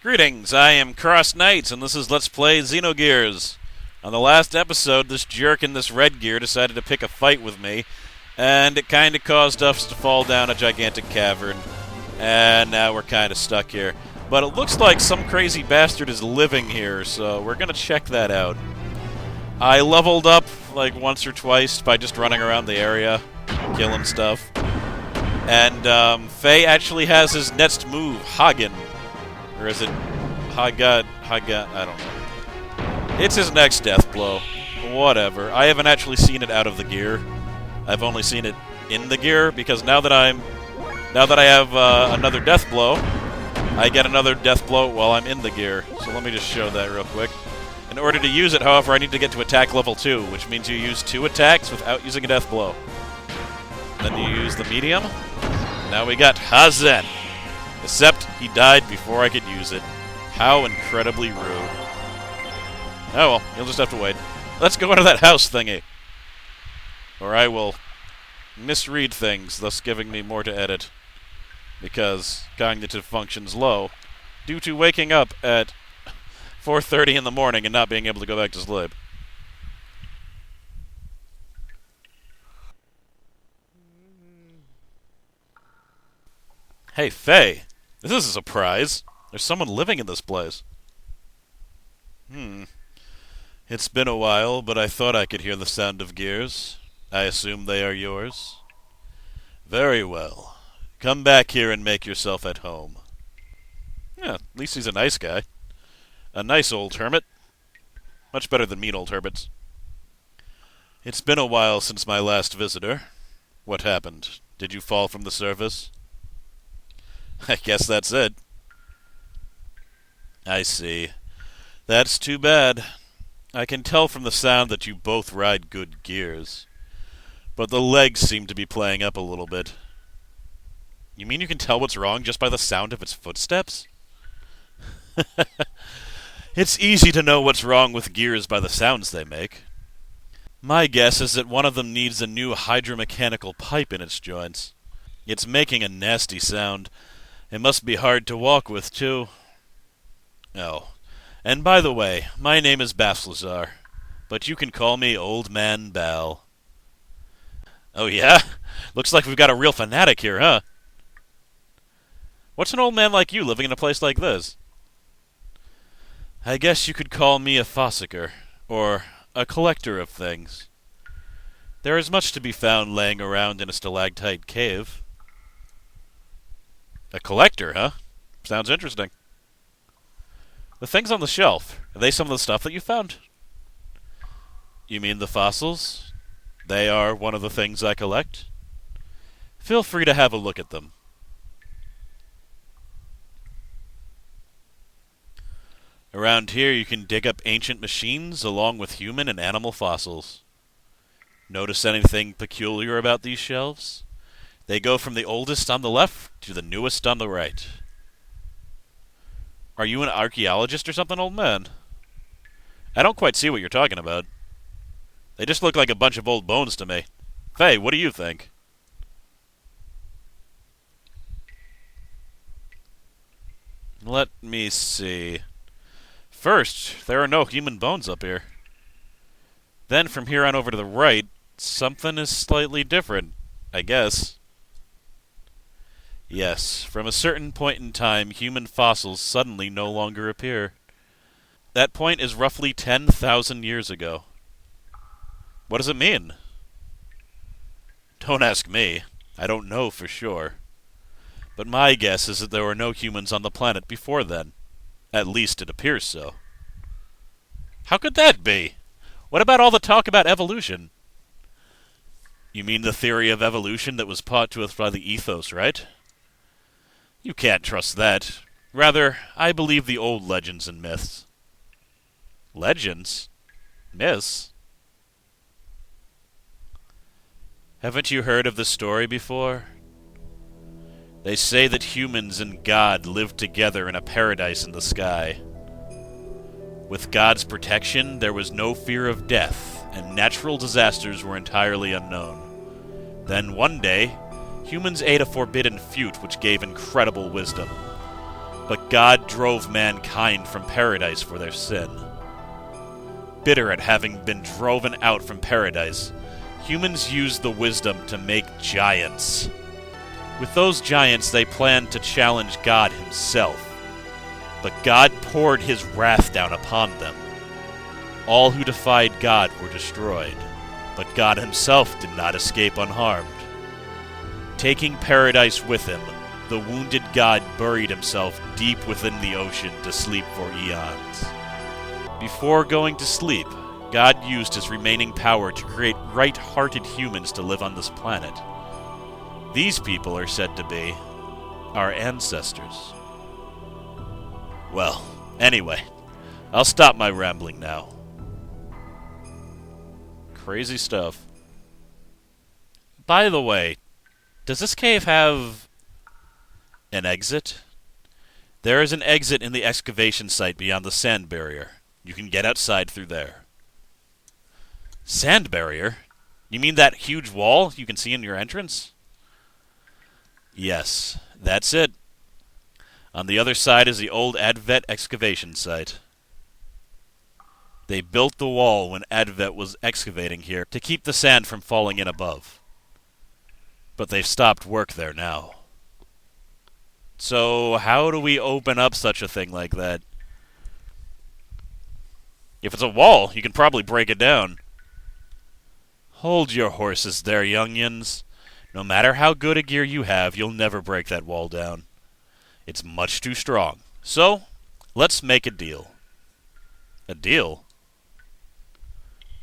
Greetings, I am CrossKnights, and this is Let's Play Xenogears. On the last episode, this jerk in this red gear decided to pick a fight with me, and it kinda caused us to fall down a gigantic cavern. And now we're kinda stuck here. But it looks like some crazy bastard is living here, so we're gonna check that out. I leveled up like once or twice by just running around the area, killing stuff. And Faye actually has his next move, Hagen. Or is it Haga? I don't know. It's his next death blow. Whatever. I haven't actually seen it out of the gear. I've only seen it in the gear, because now that I have another death blow, I get another death blow while I'm in the gear. So let me just show that real quick. In order to use it, however, I need to get to attack level 2, which means you use 2 attacks without using a death blow. Then you use the medium. Now we got Hazen. Except he died before I could use it. How incredibly rude. Oh well, you'll just have to wait. Let's go into that house thingy. Or I will misread things, thus giving me more to edit. Because cognitive function's low, due to waking up at 4:30 in the morning and not being able to go back to sleep. Hey, Faye. This is a surprise. There's someone living in this place. It's been a while, but I thought I could hear the sound of gears. I assume they are yours? Very well. Come back here and make yourself at home. Yeah, at least he's a nice guy. A nice old hermit. Much better than mean old hermits. It's been a while since my last visitor. What happened? Did you fall from the service? I guess that's it. I see. That's too bad. I can tell from the sound that you both ride good gears. But the legs seem to be playing up a little bit. You mean you can tell what's wrong just by the sound of its footsteps? It's easy to know what's wrong with gears by the sounds they make. My guess is that one of them needs a new hydromechanical pipe in its joints. It's making a nasty sound. It must be hard to walk with, too. Oh, and by the way, my name is Baslazar, but you can call me Old Man Bal. Oh yeah? Looks like we've got a real fanatic here, huh? What's an old man like you living in a place like this? I guess you could call me a fossicker, or a collector of things. There is much to be found laying around in a stalactite cave. A collector, huh? Sounds interesting. The things on the shelf, are they some of the stuff that you found? You mean the fossils? They are one of the things I collect. Feel free to have a look at them. Around here you can dig up ancient machines along with human and animal fossils. Notice anything peculiar about these shelves? They go from the oldest on the left to the newest on the right. Are you an archaeologist or something, old man? I don't quite see what you're talking about. They just look like a bunch of old bones to me. Faye, what do you think? Let me see. First, there are no human bones up here. Then from here on over to the right, something is slightly different, I guess. Yes, from a certain point in time, human fossils suddenly no longer appear. That point is roughly 10,000 years ago. What does it mean? Don't ask me. I don't know for sure. But my guess is that there were no humans on the planet before then. At least it appears so. How could that be? What about all the talk about evolution? You mean the theory of evolution that was taught to us by the ethos, right? You can't trust that. Rather, I believe the old legends and myths. Legends? Myths? Haven't you heard of this story before? They say that humans and God lived together in a paradise in the sky. With God's protection, there was no fear of death, and natural disasters were entirely unknown. Then one day, humans ate a forbidden fruit which gave incredible wisdom. But God drove mankind from paradise for their sin. Bitter at having been driven out from paradise, humans used the wisdom to make giants. With those giants, they planned to challenge God himself. But God poured his wrath down upon them. All who defied God were destroyed, but God himself did not escape unharmed. Taking paradise with him, the wounded God buried himself deep within the ocean to sleep for eons. Before going to sleep, God used his remaining power to create right-hearted humans to live on this planet. These people are said to be our ancestors. Well, anyway, I'll stop my rambling now. Crazy stuff. By the way, does this cave have an exit? There is an exit in the excavation site beyond the sand barrier. You can get outside through there. Sand barrier? You mean that huge wall you can see in your entrance? Yes, that's it. On the other side is the old Advet excavation site. They built the wall when Advet was excavating here to keep the sand from falling in above. But they've stopped work there now. So how do we open up such a thing like that? If it's a wall, you can probably break it down. Hold your horses there, young'uns. No matter how good a gear you have, you'll never break that wall down. It's much too strong. So, let's make a deal. A deal?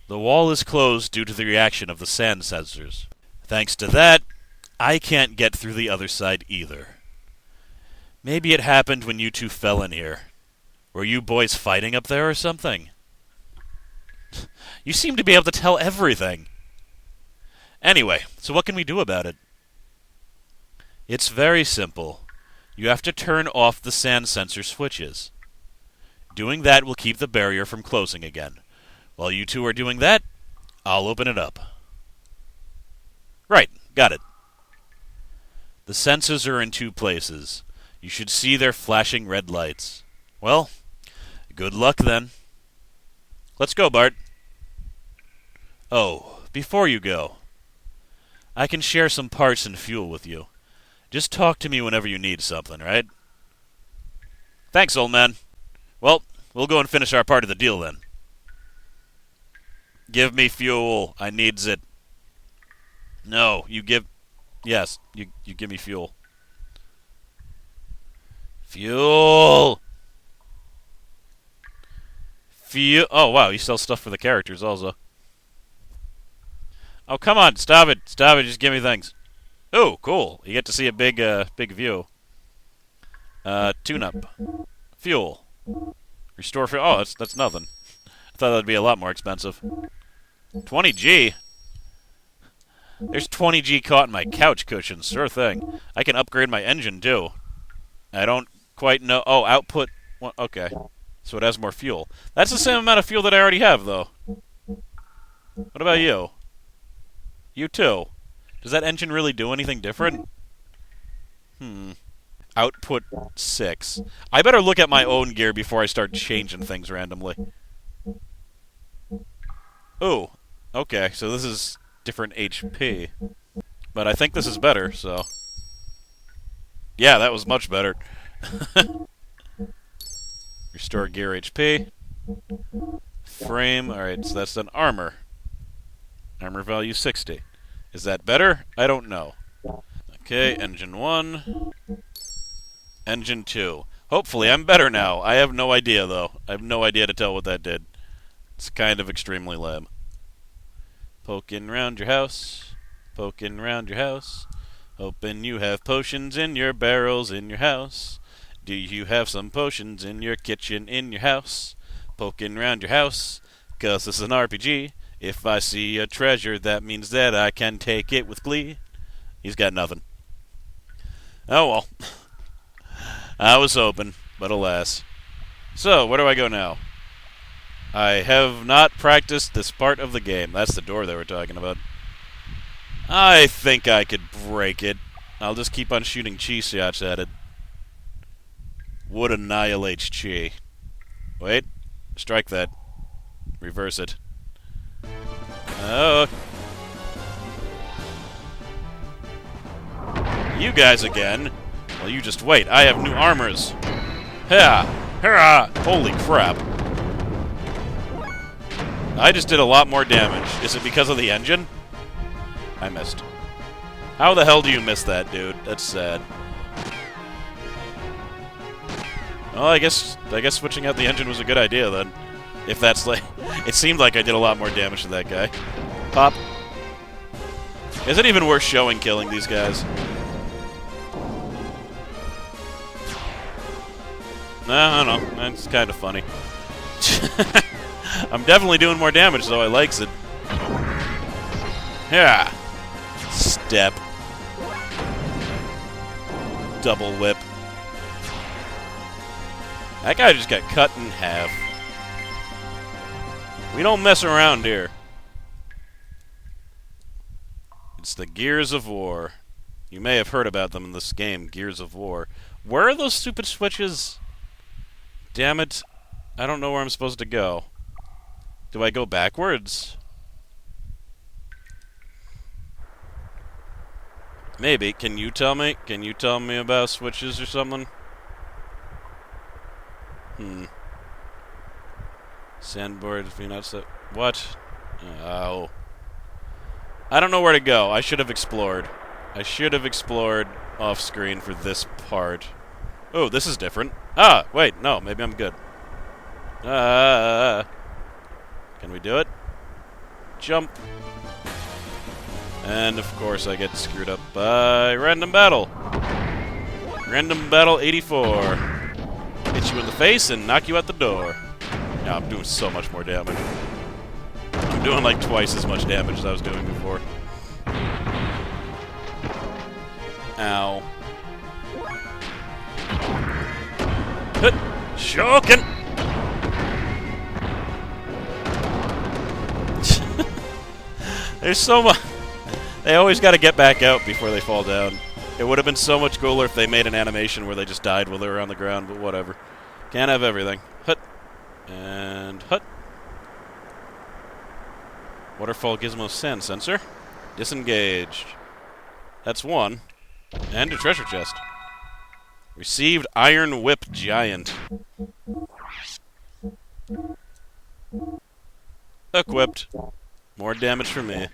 The wall is closed due to the reaction of the sand sensors. Thanks to that, I can't get through the other side either. Maybe it happened when you two fell in here. Were you boys fighting up there or something? You seem to be able to tell everything. Anyway, so what can we do about it? It's very simple. You have to turn off the sand sensor switches. Doing that will keep the barrier from closing again. While you two are doing that, I'll open it up. Right, got it. The sensors are in two places. You should see their flashing red lights. Well, good luck then. Let's go, Bart. Oh, before you go, I can share some parts and fuel with you. Just talk to me whenever you need something, right? Thanks, old man. Well, we'll go and finish our part of the deal then. Give me fuel. I needs it. No, you give... Yes, you give me fuel. Fuel! Oh, wow, you sell stuff for the characters also. Oh, come on, stop it. Stop it, just give me things. Oh, cool. You get to see a big view. Tune-up. Fuel. Restore fuel. Oh, that's nothing. I thought that'd be a lot more expensive. 20G? There's 20G caught in my couch cushion. Sure thing. I can upgrade my engine, too. I don't quite know... Oh, output... Okay. So it has more fuel. That's the same amount of fuel that I already have, though. What about you? You too. Does that engine really do anything different? Output 6. I better look at my own gear before I start changing things randomly. Ooh. Okay, so this is different HP. But I think this is better, so... Yeah, that was much better. Restore gear HP. Frame. Alright, so that's an armor. Armor value 60. Is that better? I don't know. Okay, engine 1. Engine 2. Hopefully I'm better now. I have no idea, though. I have no idea to tell what that did. It's kind of extremely lame. Poking round your house. Poking round your house. Hoping you have potions in your barrels in your house. Do you have some potions in your kitchen in your house? Poking round your house, 'cause this is an RPG. If I see a treasure, that means that I can take it with glee. He's got nothing. Oh well. I was hoping, but alas. So, where do I go now? I have not practiced this part of the game. That's the door they were talking about. I think I could break it. I'll just keep on shooting cheese shots at it. Wood annihilates chi. Wait. Strike that. Reverse it. Oh. You guys again? Well, you just wait. I have new armors. Ha! Ha! Holy crap. I just did a lot more damage. Is it because of the engine? I missed. How the hell do you miss that, dude? That's sad. Well, I guess switching out the engine was a good idea then. If that's like... It seemed like I did a lot more damage to that guy. Pop. Is it even worth showing killing these guys? No, I don't know. It's kind of funny. I'm definitely doing more damage, though. I likes it. Yeah. Step. Double whip. That guy just got cut in half. We don't mess around here. It's the Gears of War. You may have heard about them in this game, Gears of War. Where are those stupid switches? Damn it. I don't know where I'm supposed to go. Do I go backwards? Maybe. Can you tell me? Can you tell me about switches or something? Sandboard, if you're not so... What? Oh. I don't know where to go. I should have explored. I should have explored off-screen for this part. Oh, this is different. Ah, wait, no, maybe I'm good. Can we do it? Jump. And, of course, I get screwed up by Random Battle. Random Battle 84. Hit you in the face and knock you out the door. Now I'm doing so much more damage. I'm doing like twice as much damage as I was doing before. Ow. Hit. Shokin! There's so much... They always got to get back out before they fall down. It would have been so much cooler if they made an animation where they just died while they were on the ground, but whatever. Can't have everything. Hut. And hut. Waterfall Gizmo Sand Sensor. Disengaged. That's one. And a treasure chest. Received Iron Whip Giant. Equipped. More damage for me.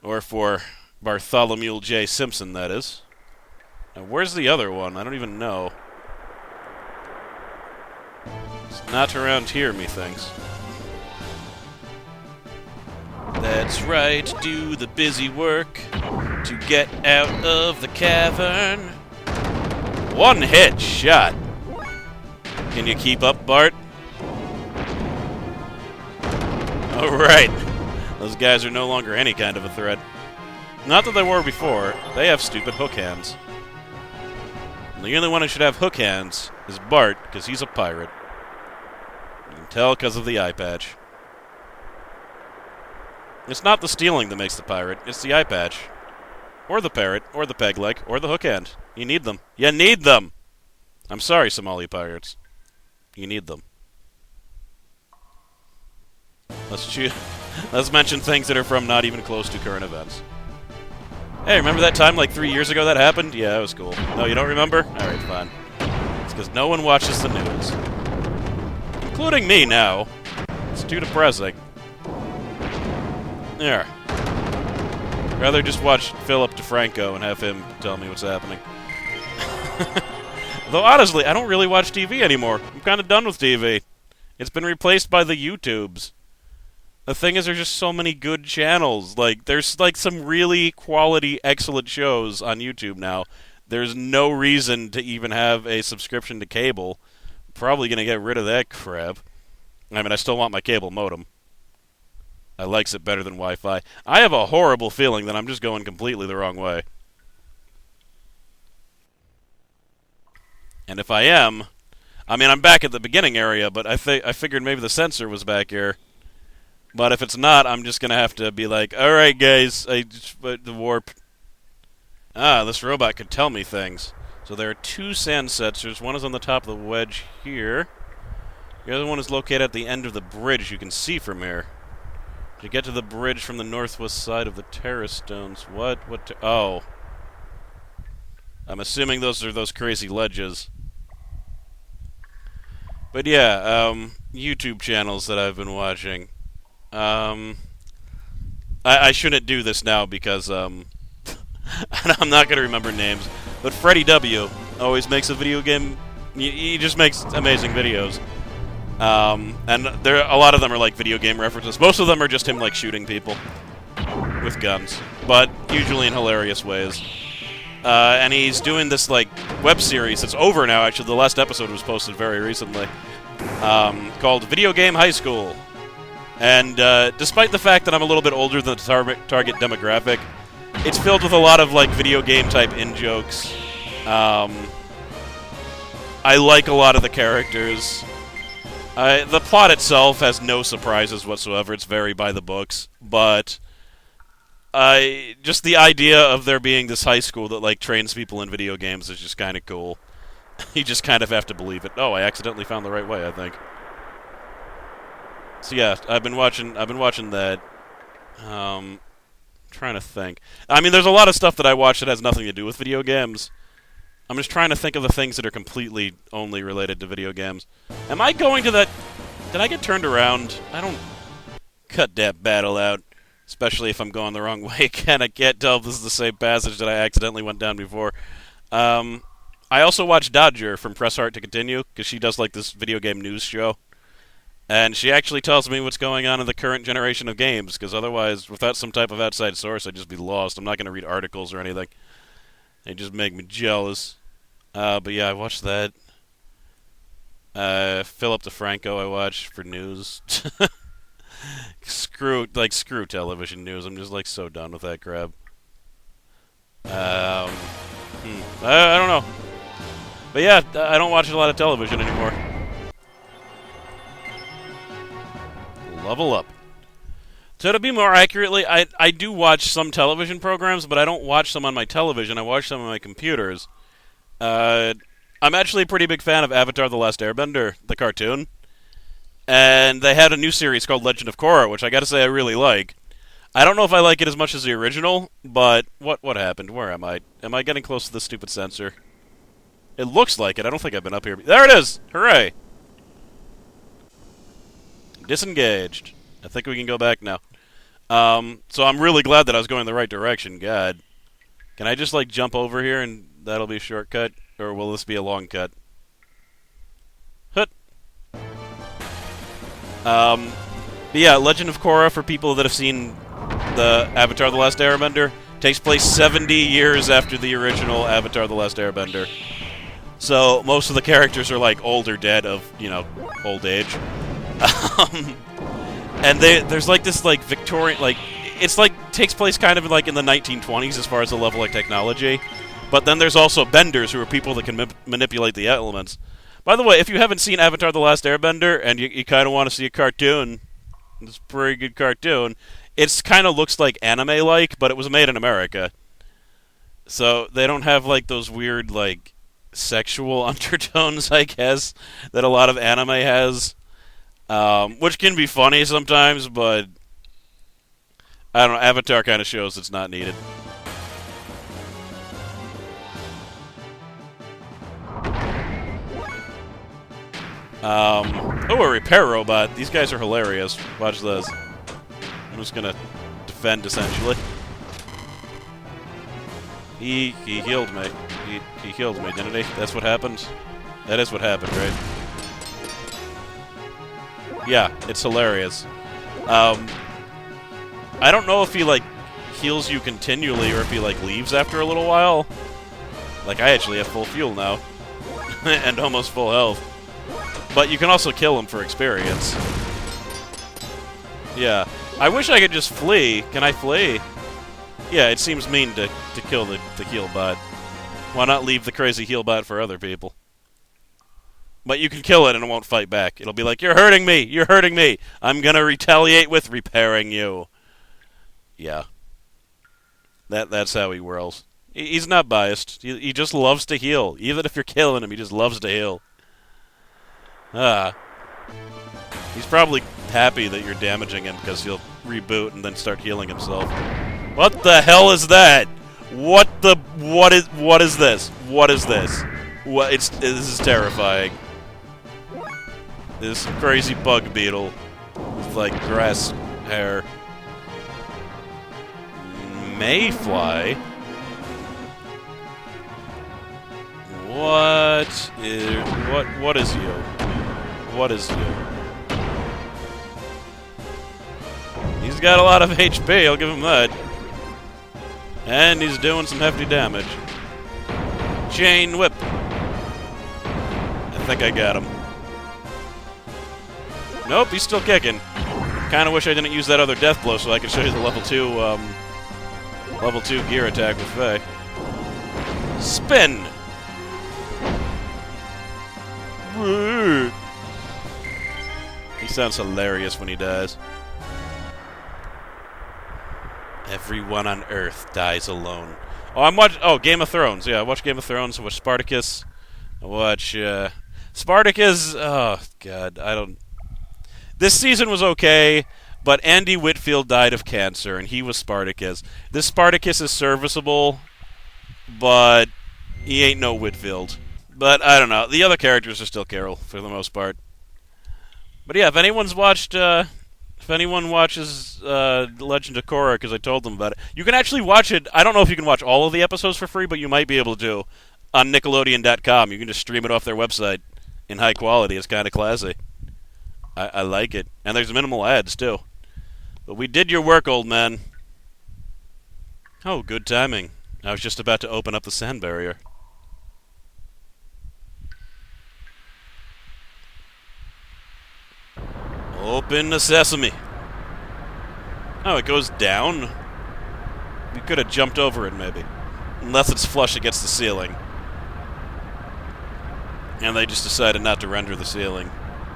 Or for Bartholomew J. Simpson, that is. Now, where's the other one? I don't even know. It's not around here, methinks. That's right, do the busy work to get out of the cavern. One hit shot. Can you keep up, Bart? Alright. Those guys are no longer any kind of a threat. Not that they were before. They have stupid hook hands. And the only one who should have hook hands is Bart, because he's a pirate. You can tell because of the eye patch. It's not the stealing that makes the pirate, it's the eye patch. Or the parrot, or the peg leg, or the hook hand. You need them. You need them! I'm sorry, Somali pirates. You need them. Let's mention things that are from not even close to current events. Hey, remember that time like 3 years ago that happened? Yeah, it was cool. No, you don't remember? Alright, fine. It's because no one watches the news. Including me now. It's too depressing. There. Rather just watch Philip DeFranco and have him tell me what's happening. Though honestly, I don't really watch TV anymore. I'm kind of done with TV. It's been replaced by the YouTubes. The thing is, there's just so many good channels. Like, there's like some really quality, excellent shows on YouTube now. There's no reason to even have a subscription to cable. Probably gonna get rid of that crap. I mean, I still want my cable modem. I likes it better than Wi-Fi. I have a horrible feeling that I'm just going completely the wrong way. And if I am, I mean, I'm back at the beginning area, but I figured maybe the sensor was back here. But if it's not, I'm just going to have to be like, alright guys, the warp. Ah, this robot could tell me things. So there are two sand sets. One is on the top of the wedge here. The other one is located at the end of the bridge you can see from here. To get to the bridge from the northwest side of the terrace stones. What? Oh. I'm assuming those are those crazy ledges. But yeah, YouTube channels that I've been watching. I shouldn't do this now because, I'm not going to remember names. But Freddie W. always makes a video game. He just makes amazing videos. And a lot of them are like video game references. Most of them are just him like shooting people with guns, but usually in hilarious ways. And he's doing this like web series that's over now. Actually, the last episode was posted very recently, called Video Game High School. And despite the fact that I'm a little bit older than the target demographic, it's filled with a lot of like video game type in-jokes. I like a lot of the characters. The plot itself has no surprises whatsoever. It's very by the books, but just the idea of there being this high school that like trains people in video games is just kind of cool. You just kind of have to believe it. Oh, I accidentally found the right way, I think. So yeah, I've been watching that. Trying to think. I mean, there's a lot of stuff that I watch that has nothing to do with video games. I'm just trying to think of the things that are completely only related to video games. Am I going to that... Did I get turned around? I don't... Cut that battle out. Especially if I'm going the wrong way again. I can't tell if this is the same passage that I accidentally went down before. I also watch Dodger from Press Heart to Continue, because she does like this video game news show. And she actually tells me what's going on in the current generation of games, because otherwise, without some type of outside source, I'd just be lost. I'm not going to read articles or anything. They just make me jealous. But yeah, I watched that. Philip DeFranco I watch for news. Screw television news. I'm just like so done with that crap. I don't know. But yeah, I don't watch a lot of television anymore. Level up. So to be more accurately, I do watch some television programs, but I don't watch them on my television. I watch them on my computers. I'm actually a pretty big fan of Avatar: The Last Airbender, the cartoon. And they had a new series called Legend of Korra, which I gotta say I really like. I don't know if I like it as much as the original, but what happened? Where am I? Am I getting close to the stupid sensor? It looks like it. I don't think I've been up here. There it is! Hooray! Disengaged. I think we can go back now. So I'm really glad that I was going the right direction. God. Can I just, like, jump over here and that'll be a shortcut? Or will this be a long cut? Hut. But yeah, Legend of Korra, for people that have seen the Avatar: The Last Airbender, takes place 70 years after the original Avatar: The Last Airbender. So most of the characters are, like, old or dead of, you know, old age. And there's like this like Victorian, like it's like takes place kind of like in the 1920s as far as the level of technology, but then there's also benders who are people that can manipulate the elements. By the way, if you haven't seen Avatar: The Last Airbender and you kind of want to see a cartoon, it's a pretty good cartoon. It's kind of looks like anime-like, but it was made in America, so they don't have like those weird like sexual undertones, I guess, that a lot of anime has. Which can be funny sometimes, but I don't know, Avatar kind of shows it's not needed. Oh, a repair robot. These guys are hilarious. Watch this. I'm just gonna defend, essentially. He healed me. He healed me, didn't he? That's what happened? That is what happened, right? Yeah, it's hilarious. I don't know if he, like, heals you continually or if he, like, leaves after a little while. Like, I actually have full fuel now. And almost full health. But you can also kill him for experience. Yeah. I wish I could just flee. Can I flee? Yeah, it seems mean to kill the heal bot. Why not leave the crazy heal bot for other people? But you can kill it and it won't fight back. It'll be like, you're hurting me! You're hurting me! I'm gonna retaliate with repairing you. Yeah. That's how he whirls. He's not biased. He just loves to heal. Even if you're killing him, he just loves to heal. Ah. He's probably happy that you're damaging him because he'll reboot and then start healing himself. What the hell is that? What is this? What is this? This is terrifying. This crazy bug beetle with like grass hair. Mayfly? What is you? What is you? He's got a lot of HP, I'll give him that. And he's doing some hefty damage. Chain whip. I think I got him. Nope, he's still kicking. Kinda wish I didn't use that other death blow so I could show you the level 2 gear attack with Faye. Spin! He sounds hilarious when he dies. Everyone on Earth dies alone. Oh, I'm watching. Oh, Game of Thrones. Yeah, I watch Game of Thrones. I watch Spartacus. I watch Spartacus. Oh God, I don't. This season was okay, but Andy Whitfield died of cancer, and he was Spartacus. This Spartacus is serviceable, but he ain't no Whitfield. But I don't know. The other characters are still Carol for the most part. But yeah, if anyone's watched. If anyone watches Legend of Korra, because I told them about it, you can actually watch it. I don't know if you can watch all of the episodes for free, but you might be able to on Nickelodeon.com. You can just stream it off their website in high quality. It's kind of classy. I like it. And there's minimal ads, too. But we did your work, old man. Oh, good timing. I was just about to open up the sand barrier. Open the sesame. Oh, it goes down? We could have jumped over it, maybe. Unless it's flush against the ceiling. And they just decided not to render the ceiling.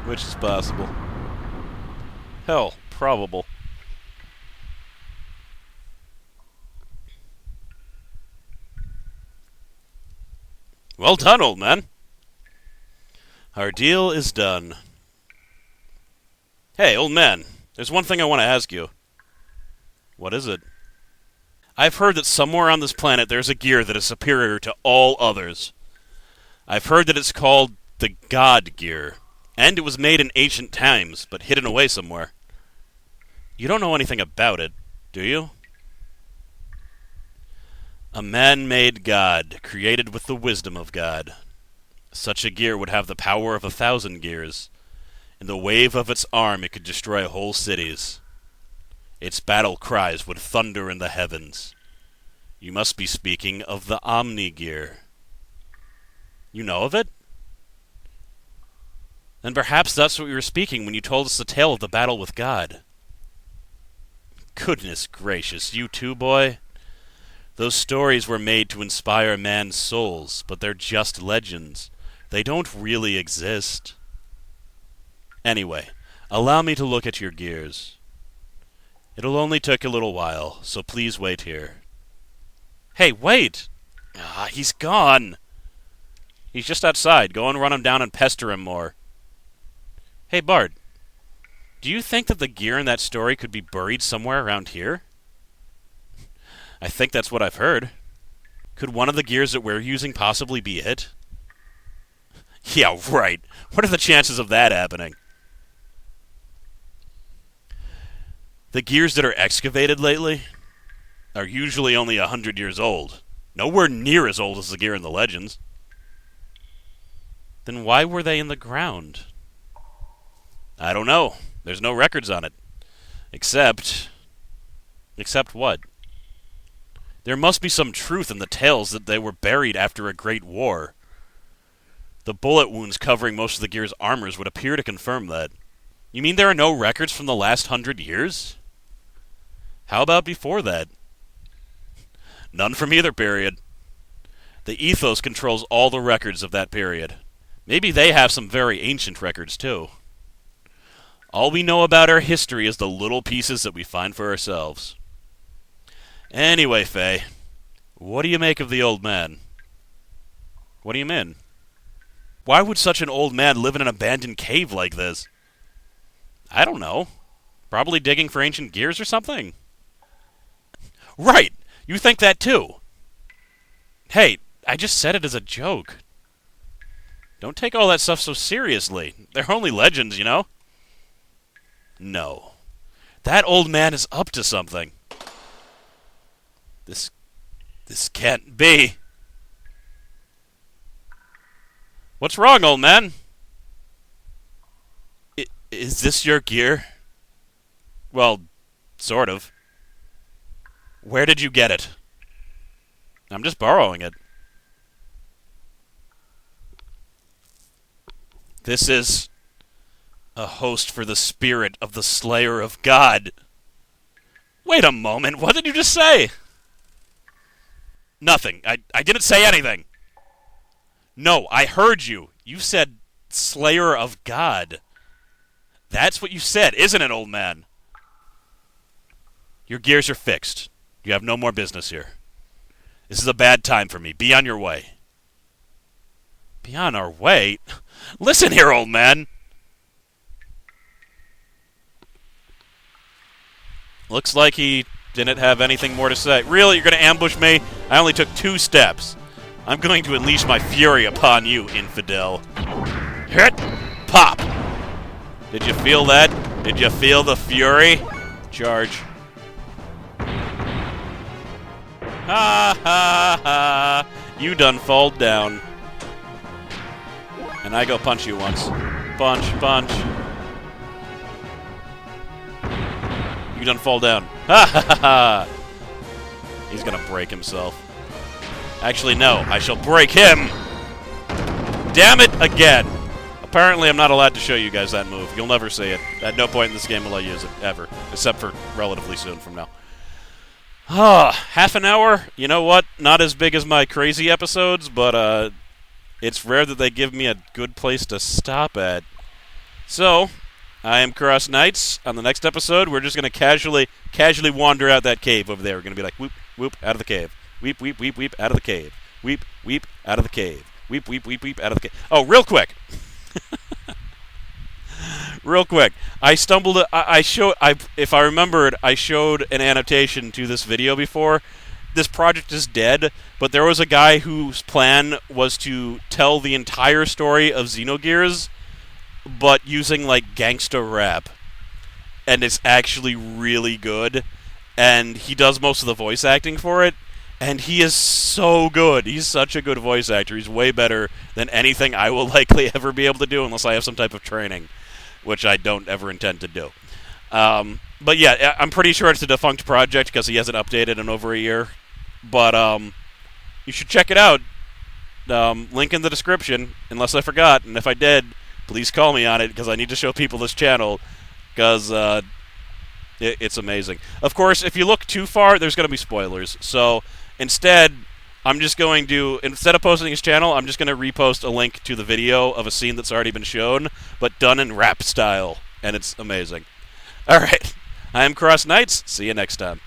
Which is possible. Hell, probable. Well done, old man. Our deal is done. Hey, old man, there's one thing I want to ask you. What is it? I've heard that somewhere on this planet there's a gear that is superior to all others. I've heard that it's called the God Gear, and it was made in ancient times, but hidden away somewhere. You don't know anything about it, do you? A man-made god, created with the wisdom of God. Such a gear would have the power of 1,000 gears. In the wave of its arm, it could destroy whole cities. Its battle cries would thunder in the heavens. You must be speaking of the Omni Gear. You know of it? Then perhaps that's what you were speaking when you told us the tale of the battle with God. Goodness gracious, you too, boy? Those stories were made to inspire man's souls, but they're just legends. They don't really exist. Anyway, allow me to look at your gears. It'll only take a little while, so please wait here. Hey, wait! Ah, he's gone! He's just outside. Go and run him down and pester him more. Hey, Bard. Do you think that the gear in that story could be buried somewhere around here? I think that's what I've heard. Could one of the gears that we're using possibly be it? Yeah, right. What are the chances of that happening? The gears that are excavated lately are usually only 100 years old. Nowhere near as old as the gear in the legends. Then why were they in the ground? I don't know. There's no records on it. Except what? There must be some truth in the tales that they were buried after a great war. The bullet wounds covering most of the gear's armors would appear to confirm that. You mean there are no records from the last 100 years? How about before that? None from either period. The ethos controls all the records of that period. Maybe they have some very ancient records, too. All we know about our history is the little pieces that we find for ourselves. Anyway, Faye, What do you make of the old man? What do you mean? Why would such an old man live in an abandoned cave like this? I don't know. Probably digging for ancient gears or something? Right! You think that too! Hey, I just said it as a joke. Don't take all that stuff so seriously. They're only legends, you know? No. That old man is up to something. This can't be. What's wrong, old man? Is this your gear? Well, sort of. Where did you get it? I'm just borrowing it. This is a host for the spirit of the Slayer of God. Wait a moment, what did you just say? Nothing. I didn't say anything. No, I heard you. You said Slayer of God. That's what you said, isn't it, old man? Your gears are fixed. You have no more business here. This is a bad time for me. Be on your way. Be on our way? Listen here, old man. Looks like he didn't have anything more to say. Really? You're going to ambush me? I only took 2 steps. I'm going to unleash my fury upon you, infidel. Hit! Pop! Did you feel that? Did you feel the fury? Charge. Ha ha ha! You done fall down. And I go punch you once. Punch, punch. You done fall down. Ha ha ha ha! He's gonna break himself. Actually, no. I shall break him! Damn it, again! Apparently, I'm not allowed to show you guys that move. You'll never see it. At no point in this game will I use it, ever. Except for relatively soon from now. Half an hour? You know what? Not as big as my crazy episodes, but, it's rare that they give me a good place to stop at. So, I am CrossKnights. On the next episode, we're just going to casually wander out that cave over there. We're going to be like, whoop, whoop, out of the cave. Weep, weep, weep, weep, out of the cave. Weep, weep, out of the cave. Weep, weep, weep, weep, out of the cave. Oh, real quick. Real quick. I stumbled... if I remembered, I showed an annotation to this video before. This project is dead, but there was a guy whose plan was to tell the entire story of Xenogears, but using, like, gangsta rap. And it's actually really good. And he does most of the voice acting for it. And he is so good. He's such a good voice actor. He's way better than anything I will likely ever be able to do unless I have some type of training, which I don't ever intend to do. But yeah, I'm pretty sure it's a defunct project because he hasn't updated in over a year. But you should check it out. Link in the description, unless I forgot. And if I did, please call me on it because I need to show people this channel because it's amazing. Of course, if you look too far, there's going to be spoilers. So instead, instead of posting his channel, I'm just going to repost a link to the video of a scene that's already been shown, but done in rap style. And it's amazing. Alright, I am CrossKnights. See you next time.